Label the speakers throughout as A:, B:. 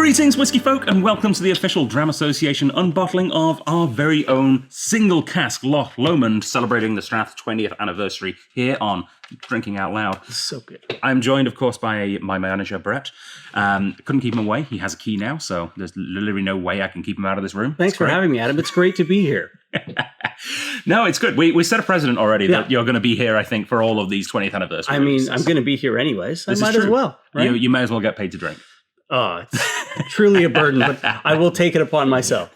A: Greetings, whiskey folk, and welcome to the official Dram Association unbottling of our very own single cask Loch Lomond, celebrating the Strath 20th anniversary here on Drinking Out Loud.
B: So good.
A: I'm joined, of course, by my manager, Brett. Couldn't keep him away. He has a key now, so there's literally no way I can keep him out of this room.
B: Thanks for having me, Adam. It's great to be here.
A: No, it's good. We set a precedent already that you're going to be here, I think, for all of these 20th anniversary releases.
B: I'm going to be here anyways.
A: This
B: I might as well. Right?
A: You may as well get paid to drink.
B: Oh, it's truly a burden, but I will take it upon myself.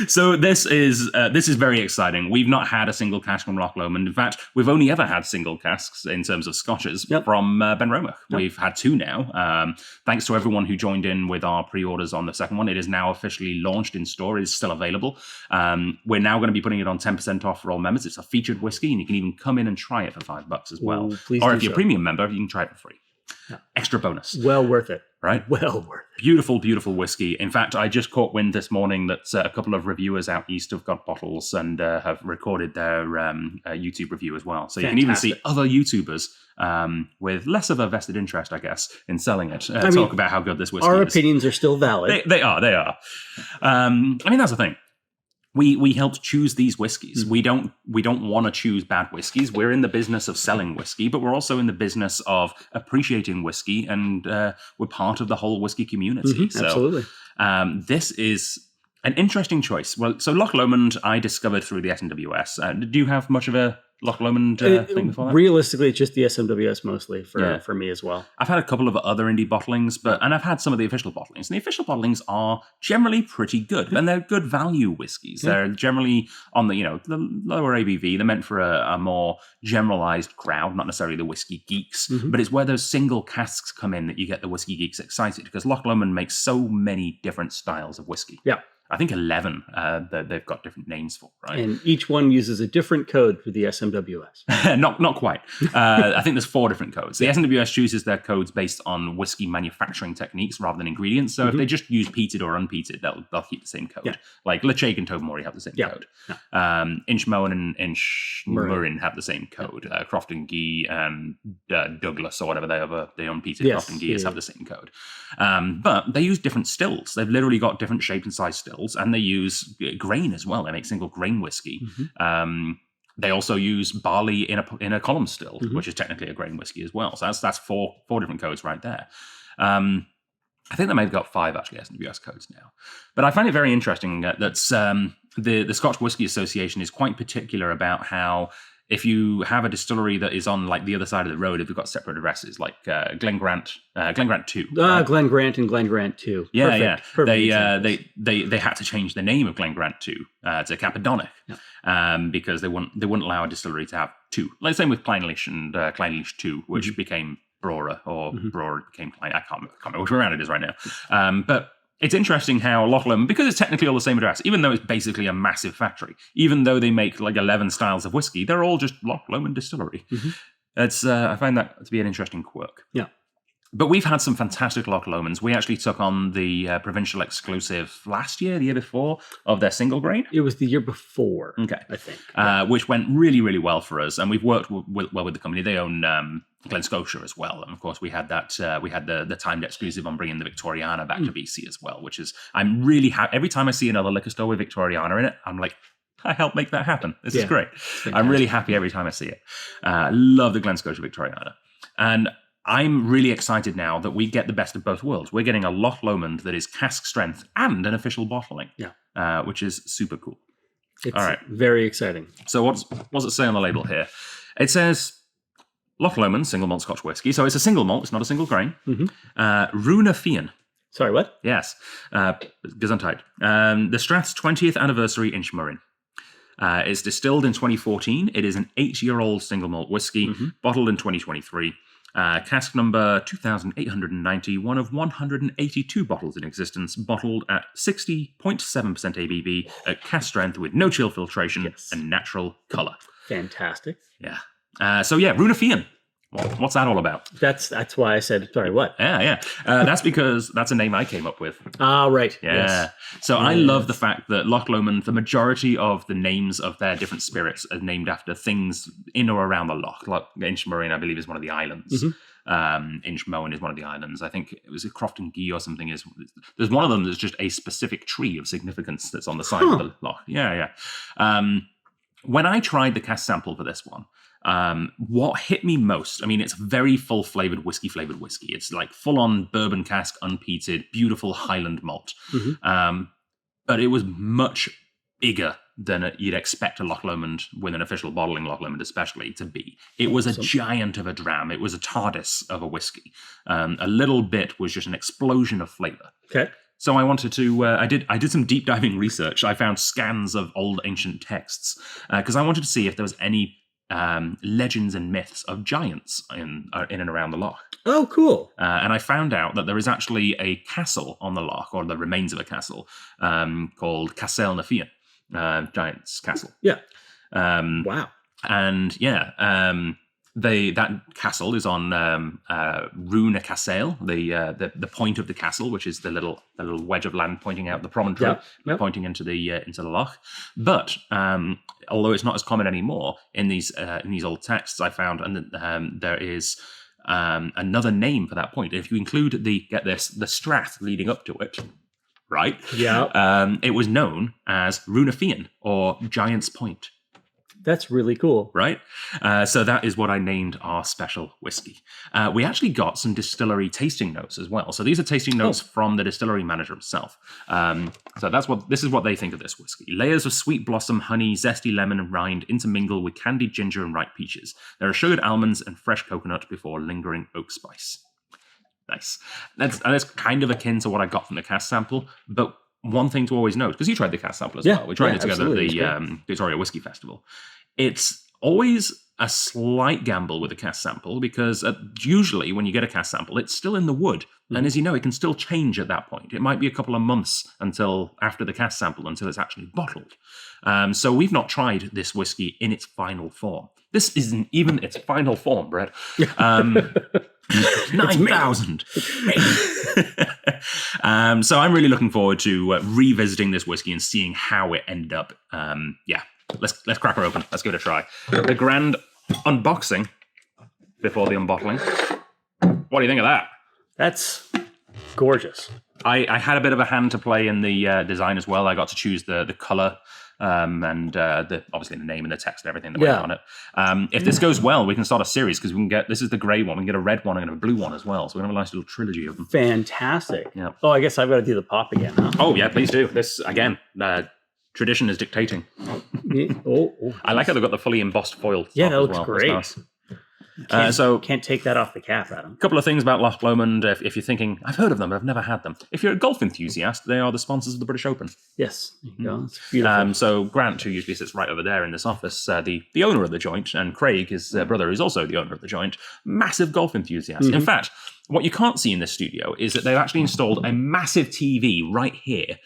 A: So this is very exciting. We've not had a single cask from Loch Lomond. In fact, we've only ever had single casks in terms of scotches from Ben Romach. We've had two now. Thanks to everyone who joined in with our pre-orders on the second one. It is now officially launched in store. It is still available. We're now going to be putting it on 10% off for all members. It's a featured whiskey, and you can even come in and try it for $5 as well.
B: Ooh,
A: or if you're a premium member, you can try it for free. Yeah. Extra bonus.
B: Well worth it.
A: Right?
B: Well worth it.
A: Beautiful, beautiful whiskey. In fact, I just caught wind this morning that a couple of reviewers out east have got bottles and have recorded their YouTube review as well. So you can even see other YouTubers with less of a vested interest, I guess, in selling it. Talk about how good this whiskey is.
B: Our opinions are still valid.
A: They are. I mean, that's the thing. We helped choose these whiskeys. We don't want to choose bad whiskeys. We're in the business of selling whiskey, but we're also in the business of appreciating whiskey, and we're part of the whole whiskey community. So,
B: absolutely.
A: This is an interesting choice. Well, so Loch Lomond I discovered through the SNWS. Did you have much of a Loch Lomond thing before that?
B: Realistically, it's just the SMWS mostly for me as well.
A: I've had a couple of other indie bottlings, and I've had some of the official bottlings. And the official bottlings are generally pretty good, and they're good value whiskies. They're generally on the lower ABV. They're meant for a more generalized crowd, not necessarily the whiskey geeks. But it's where those single casks come in that you get the whiskey geeks excited, because Loch Lomond makes so many different styles of whiskey.
B: Yeah.
A: I think 11 that they've got different names for, right?
B: And each one uses a different code for the SMWS.
A: Not quite. I think there's 4 different codes. The SNWS chooses their codes based on whiskey manufacturing techniques rather than ingredients. So if they just use peated or unpeated, they'll keep the same code. Yeah. Like Lechake and Tobermory have the same code. Yeah. Inchmowan and Inchmurrin have the same code. Croft and Gee and Douglas or whatever the unpeated Croft and Gees have the same code. But they use different stills. They've literally got different shape and size stills. And they use grain as well. They make single grain whiskey. They also use barley in a column still, which is technically a grain whiskey as well. So that's four different codes right there. I think they may have got 5 actually SNWS codes now. But I find it very interesting that the Scotch Whisky Association is quite particular about how, if you have a distillery that is on like the other side of the road, if you've got separate addresses, like Glen Grant 2.
B: Glen Grant and Glen Grant 2.
A: Yeah. They had to change the name of Glen Grant 2 to Capadonic because they wouldn't allow a distillery to have 2. Like same with Clynelish and Clynelish 2, which became Brora, or Brora became Klein. I can't remember which way around it is right now. But it's interesting how Loch Lomond, because it's technically all the same address, even though it's basically a massive factory, even though they make like 11 styles of whiskey, they're all just Loch Lomond Distillery. It's I find that to be an interesting quirk. Yeah. But we've had some fantastic Loch Lomond's. We actually took on the provincial exclusive last year, the year before, of their single grain.
B: It was the year before, I think.
A: Which went really, really well for us. And we've worked well with the company. They own Glen Scotia as well. And of course, we had that. We had the timed exclusive on bringing the Victoriana back to BC as well, which is, I'm really happy. Every time I see another liquor store with Victoriana in it, I'm like, I helped make that happen. This is great. I'm really happy every time I see it. Love the Glen Scotia Victoriana. And I'm really excited now that we get the best of both worlds. We're getting a Loch Lomond that is cask strength and an official bottling, which is super cool.
B: It's all right. Very exciting.
A: So what's it say on the label here? It says Loch Lomond single malt Scotch whiskey. So it's a single malt. It's not a single grain. Runa Fian.
B: Sorry, what?
A: Yes. Gesundheit. The Strath's 20th anniversary Inchmurrin. It's distilled in 2014. It is an 8-year-old single malt whiskey, bottled in 2023. Cask number 2,890, one of 182 bottles in existence, bottled at 60.7% ABV at cask strength with no chill filtration and natural colour.
B: Fantastic.
A: Yeah. Runa Fian. What's that all about?
B: That's why I said, sorry, what?
A: Yeah. That's because that's a name I came up with.
B: Ah, right.
A: Yeah.
B: Yes.
A: So I love the fact that Loch Lomond, the majority of the names of their different spirits are named after things in or around the loch. Like Inchmurray, I believe, is one of the islands. Inchmoan is one of the islands. I think it was a Crofton Gee or something. There's one of them that's just a specific tree of significance that's on the side of the loch. Yeah. When I tried the cask sample for this one, what hit me most, I mean, it's very full-flavored whiskey. It's like full-on bourbon cask, unpeated, beautiful Highland malt. But it was much bigger than you'd expect a Loch Lomond, with an official bottling Loch Lomond especially, to be. It was a giant of a dram. It was a TARDIS of a whiskey. A little bit was just an explosion of flavor.
B: Okay.
A: So I wanted to, I did some deep diving research. I found scans of old ancient texts because I wanted to see if there was any legends and myths of giants in and around the loch.
B: Oh, cool.
A: And I found out that there is actually a castle on the loch, or the remains of a castle, called Castle na Fian, Giant's Castle.
B: Yeah.
A: Wow. And that castle is on Runa Castle, the point of the castle, which is the little wedge of land pointing out the promontory, pointing into the loch. But although it's not as common anymore in these old texts, I found, and there is another name for that point. If you include the Strath leading up to it, right?
B: Yeah.
A: It was known as Runa Fian, or Giant's Point.
B: That's really cool.
A: Right? So that is what I named our special whiskey. We actually got some distillery tasting notes as well. So these are tasting notes from the distillery manager himself. So this is what they think of this whiskey. Layers of sweet blossom, honey, zesty lemon, and rind intermingle with candied ginger and ripe peaches. There are sugared almonds and fresh coconut before lingering oak spice. Nice. That's kind of akin to what I got from the cask sample, but one thing to always note, because you tried the cask sample as well. We tried it together at the Victoria Whiskey Festival. It's always a slight gamble with a cask sample, because usually when you get a cask sample, it's still in the wood. And as you know, it can still change at that point. It might be a couple of months until after the cask sample, until it's actually bottled. So we've not tried this whiskey in its final form. This isn't even its final form, Brett. 9,000. So I'm really looking forward to revisiting this whiskey and seeing how it ended up. Let's crack her open. Let's give it a try. The grand unboxing before the unbottling. What do you think of that?
B: That's gorgeous.
A: I had a bit of a hand to play in the design as well. I got to choose the color and obviously the name and the text and everything that went on it. If this goes well, we can start a series, because we can get, this is the grey one, we can get a red one and a blue one as well. So we're going to have a nice little trilogy of them.
B: Fantastic.
A: Yeah.
B: Oh, I guess I've got to do the pop again, huh?
A: Oh, yeah, please do. This, again, tradition is dictating. I like how they've got the fully embossed foil.
B: Yeah, that looks great.
A: Nice. Can't
B: take that off the cap, Adam.
A: A couple of things about Loch Lomond. If you're thinking, I've heard of them, but I've never had them. If you're a golf enthusiast, they are the sponsors of the British Open.
B: Yes, it's beautiful.
A: So Grant, who usually sits right over there in this office, the owner of the joint, and Craig, his brother, who's also the owner of the joint, massive golf enthusiast. In fact, what you can't see in this studio is that they've actually installed a massive TV right here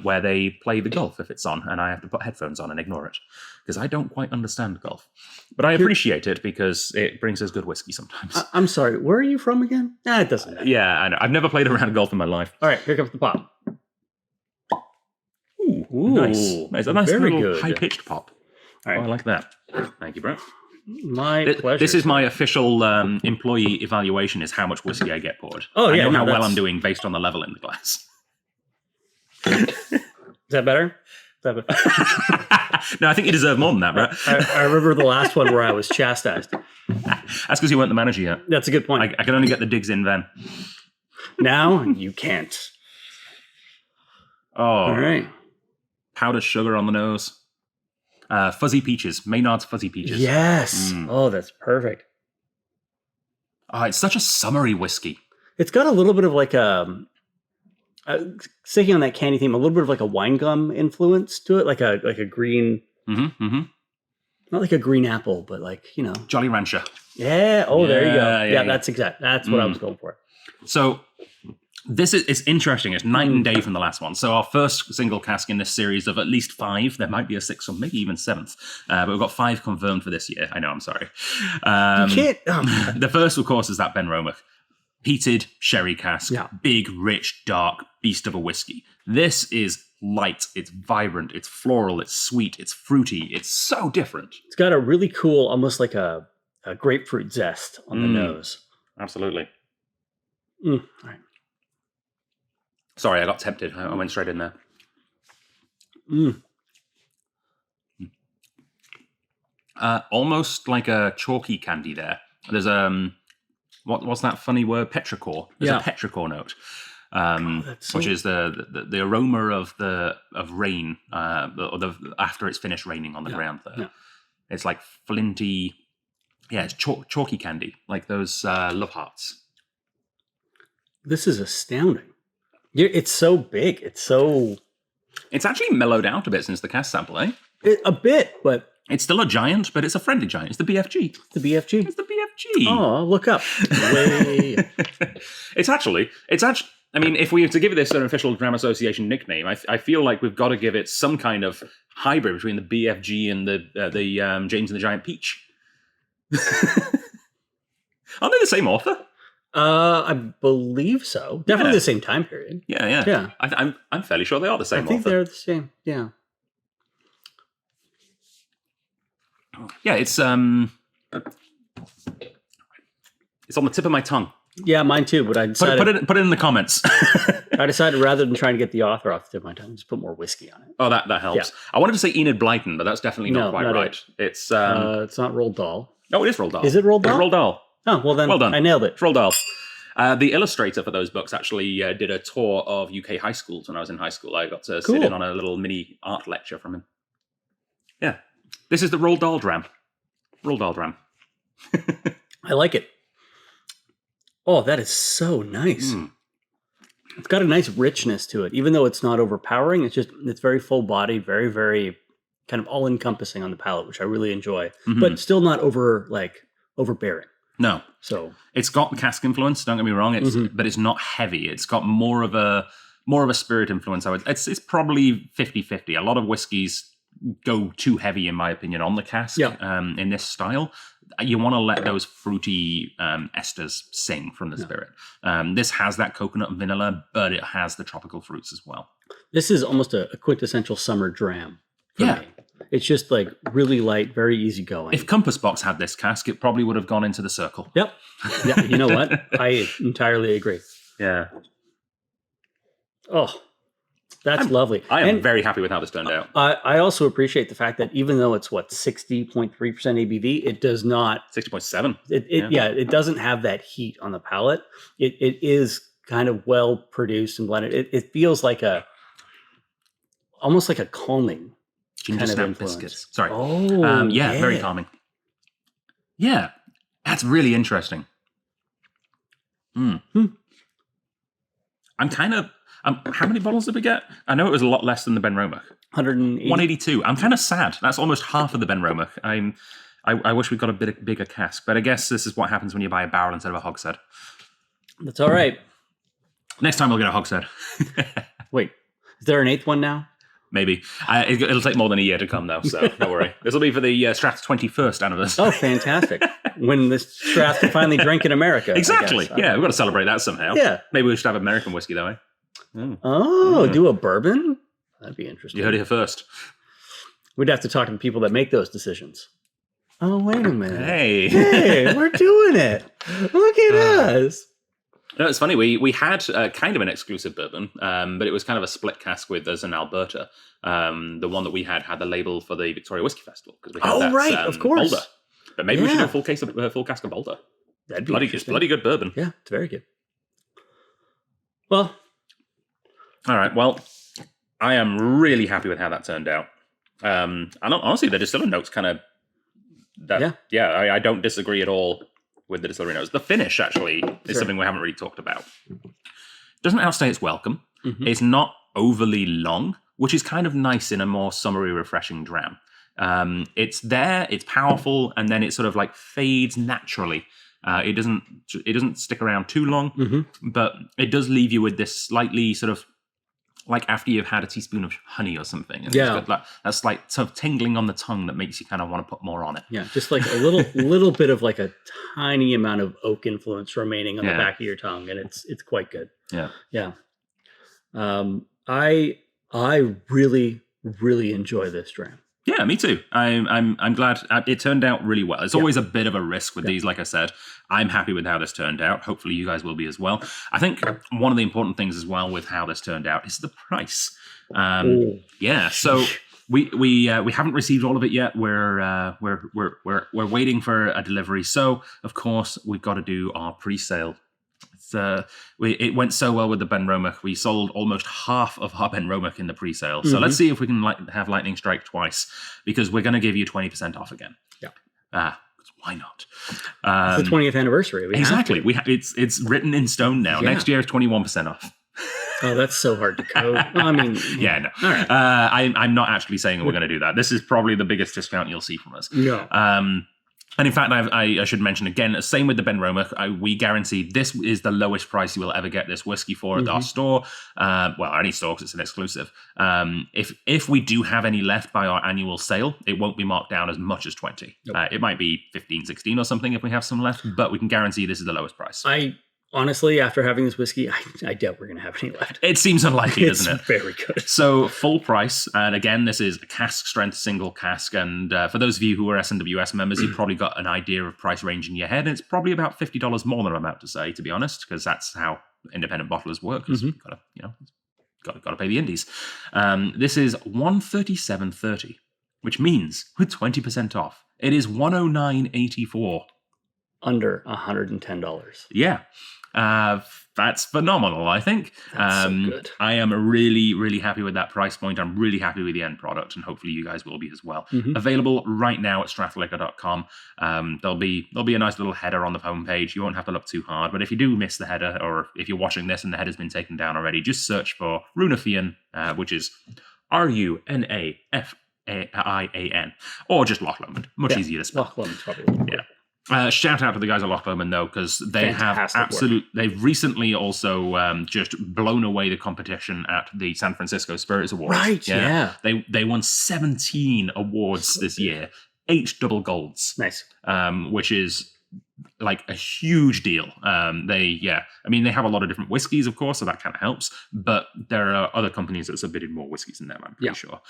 A: where they play the golf if it's on, and I have to put headphones on and ignore it, because I don't quite understand golf. But I appreciate it because it brings us good whiskey sometimes.
B: I'm sorry, where are you from again? It doesn't matter.
A: Yeah, I know. I've never played around golf in my life.
B: All right, here comes the pop.
A: Ooh, nice. It's a nice
B: very
A: little
B: good.
A: high-pitched pop.
B: All right.
A: Oh, I like that. Thank you, bro.
B: My pleasure.
A: This is my official employee evaluation, is how much whiskey I get poured.
B: Oh, yeah.
A: I know how well I'm doing based on the level in the glass.
B: Is that better?
A: No, I think you deserve more than that, bro.
B: I remember the last one where I was chastised.
A: That's because you weren't the manager yet.
B: That's a good point.
A: I can only get the digs in then.
B: Now you can't.
A: Oh.
B: All right.
A: Powdered sugar on the nose. Fuzzy peaches. Maynard's fuzzy peaches.
B: Yes. Oh, that's perfect.
A: Oh, it's such a summery whiskey.
B: It's got a little bit of like sticking on that candy theme, a little bit of like a wine gum influence to it, like a green, not like a green apple, but like,
A: Jolly Rancher.
B: Yeah. Oh, there you go. Yeah,
A: yeah.
B: that's what I was going for.
A: So It's interesting. It's night and day from the last one. So our first single cask in this series of at least 5. There might be a 6th or maybe even 7th. But we've got 5 confirmed for this year. I know, I'm sorry.
B: You can't... Oh.
A: The first, of course, is that Ben Romack. Peated sherry cask.
B: Yeah.
A: Big, rich, dark beast of a whiskey. This is light. It's vibrant. It's floral. It's sweet. It's fruity. It's so different.
B: It's got a really cool, almost like a grapefruit zest on the nose.
A: Absolutely.
B: All right.
A: Sorry, I got tempted. I went straight in there. Almost like a chalky candy there. There's what's that funny word? Petrichor. There's a petrichor note, which is the aroma of rain, after it's finished raining on the ground there. Yeah. It's like flinty. Yeah, it's chalky candy, like those love hearts.
B: This is astounding. It's so big. It's
A: actually mellowed out a bit since the cask sample, eh?
B: A bit, but...
A: It's still a giant, but it's a friendly giant. It's the BFG.
B: The BFG?
A: It's the BFG.
B: Oh, look up. Way.
A: It's actually... I mean, if we were to give this an official Dram Association nickname, I feel like we've got to give it some kind of hybrid between the BFG and the James and the Giant Peach. Aren't they the same author?
B: I believe so. Definitely the same time period.
A: Yeah. I'm fairly sure they are the same.
B: I think they're the same. Yeah.
A: Yeah, it's on the tip of my tongue.
B: Yeah, mine too. But I decided
A: put it in the comments.
B: I decided rather than trying to get the author off the tip of my tongue, just put more whiskey on it.
A: Oh, that helps. Yeah. I wanted to say Enid Blyton, but that's definitely not quite right. It's
B: not Roald Dahl.
A: Oh, it is Roald Dahl.
B: Is it Roald Dahl?
A: It's Roald Dahl.
B: Oh, well then,
A: well done.
B: I nailed it.
A: It's Roald Dahl. The illustrator for those books actually did a tour of UK high schools when I was in high school. I got to sit in on a little mini art lecture from him. Yeah. This is the Roald Dahl dram. Roald Dahl dram.
B: I like it. Oh, that is so nice. It's got a nice richness to it, even though it's not overpowering. It's very full-bodied, very, very kind of all-encompassing on the palate, which I really enjoy, but still not overbearing.
A: No.
B: So
A: it's got the cask influence, don't get me wrong, but it's not heavy. It's got more of a spirit influence. It's probably 50-50. A lot of whiskeys go too heavy, in my opinion, on the cask in this style. You want to let those fruity esters sing from the spirit. This has that coconut and vanilla, but it has the tropical fruits as well. This
B: is almost a quintessential summer dram for me. It's just like really light, very easygoing.
A: If Compass Box had this cask, it probably would have gone into the circle.
B: Yep. Yeah, you know what? I entirely agree.
A: Yeah.
B: Oh, that's lovely.
A: I am very happy with how this turned out.
B: I also appreciate the fact that even though it's 60.3% ABV, it does not
A: 60.7.
B: It doesn't have that heat on the palate. It is kind of well produced and blended. It feels like almost like a calming
A: ginger snap biscuits. Sorry.
B: Oh,
A: yeah, very calming. Yeah, that's really interesting. I'm kind of. How many bottles did we get? I know it was a lot less than the Ben Romack. 182. I'm kind of sad. That's almost half of the Ben Romack. I wish we got a bit bigger cask, but I guess this is what happens when you buy a barrel instead of a hogshead.
B: That's all right.
A: Next time we'll get a hogshead.
B: Wait, is there an 8th one now?
A: Maybe. It'll take more than a year to come, though, so don't worry. This will be for the Strath's 21st anniversary.
B: Oh, fantastic. When the Strath can finally drink in America.
A: Exactly. Yeah, we've got to celebrate that somehow.
B: Yeah.
A: Maybe we should have American whiskey, though, eh?
B: Do a bourbon? That'd be interesting.
A: You heard it here first.
B: We'd have to talk to the people that make those decisions. Oh, wait a minute.
A: Hey,
B: we're doing it. Look at us.
A: No, it's funny. We had kind of an exclusive bourbon, but it was kind of a split cask with us in Alberta. The one that we had the label for the Victoria Whiskey Festival because we had
B: of course.
A: Boulder. But maybe we should do a full cask of Boulder.
B: That'd be
A: bloody good bourbon.
B: Yeah, it's very good. Well,
A: all right. Well, I am really happy with how that turned out. And honestly, the distiller notes kind of I don't disagree at all with the distillery notes. The finish actually is something we haven't really talked about. Doesn't outstay its welcome. It's not overly long, which is kind of nice in a more summery, refreshing dram. It's there, it's powerful, and then it sort of like fades naturally It doesn't stick around too long, but it does leave you with this slightly sort of like after you've had a teaspoon of honey or something. And it's got like that slight sort of tingling on the tongue that makes you kind of want to put more on it.
B: Yeah, just like a little bit of like a tiny amount of oak influence remaining on the back of your tongue, and it's quite good. Yeah. I really enjoy this dram.
A: Yeah, me too. I'm glad it turned out really well. It's always a bit of a risk with these, like I said. I'm happy with how this turned out. Hopefully you guys will be as well. I think one of the important things as well with how this turned out is the price. So we haven't received all of it yet. We're waiting for a delivery. So of course we've got to do our pre-sale. It went so well with the Benromach. We sold almost half of our Benromach in the pre-sale. So let's see if we can have lightning strike twice, because we're going to give you 20% off again. Yeah. Why not?
B: It's the 20th anniversary.
A: Exactly. It's written in stone now. Next year is 21% off.
B: Oh, that's so hard to code. I mean,
A: yeah, no.
B: All right.
A: I'm not actually saying we're going to do that. This is probably the biggest discount you'll see from us.
B: No.
A: And in fact, I should mention again, same with the Benromach, we guarantee this is the lowest price you will ever get this whiskey for at our store. Well, any store, because it's an exclusive. If we do have any left by our annual sale, it won't be marked down as much as 20. Nope. It might be 15, 16 or something if we have some left, but we can guarantee this is the lowest price.
B: Honestly, after having this whiskey, I doubt we're going to have any left.
A: It seems unlikely, doesn't it?
B: It's very good.
A: So, full price. And again, this is a cask strength single cask. And for those of you who are SNWS members, you've probably got an idea of price range in your head. It's probably about $50 more than I'm about to say, to be honest, because that's how independent bottlers work. You've got to pay the indies. This is $137.30, which means with 20% off, it is $109.84.
B: Under $110.
A: Yeah. That's phenomenal, I think.
B: That's so good.
A: I am really, really happy with that price point. I'm really happy with the end product, and hopefully you guys will be as well. Available right now at strathliquor.com. There'll be a nice little header on the homepage. You won't have to look too hard, but if you do miss the header, or if you're watching this and the header's been taken down already, just search for Runa Fian, which is RUNAFIAN, or just Loch Lomond. Much easier to spell.
B: Loch Lomond's probably
A: shout out to the guys at Loch Lomond though, because they they've recently also just blown away the competition at the San Francisco Spirits Awards.
B: Right, yeah.
A: They won 17 awards this year, 8 double golds.
B: Nice.
A: Which is like a huge deal. They have a lot of different whiskeys, of course, so that kind of helps. But there are other companies that submitted more whiskeys than them, I'm pretty sure.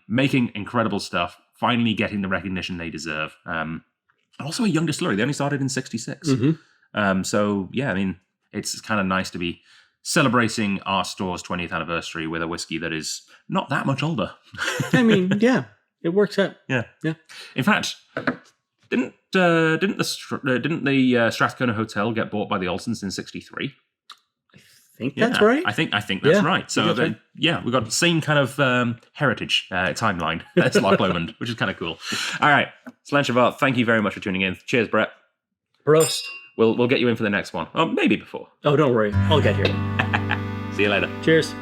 A: Making incredible stuff, finally getting the recognition they deserve. Also a young distillery. They only started in 66. So, yeah, I mean, it's kind of nice to be celebrating our store's 20th anniversary with a whiskey that is not that much older.
B: I mean, yeah, it works out.
A: Yeah. In fact, didn't the Strathcona Hotel get bought by the Olsons in 63?
B: I think that's right.
A: I think that's right. So, we've got the same kind of heritage timeline as Loch Lomond, which is kind of cool. All right, Slanchavar, thank you very much for tuning in. Cheers, Brett.
B: Prost.
A: We'll get you in for the next one. Oh, maybe before.
B: Oh, don't worry. I'll get here.
A: See you later.
B: Cheers.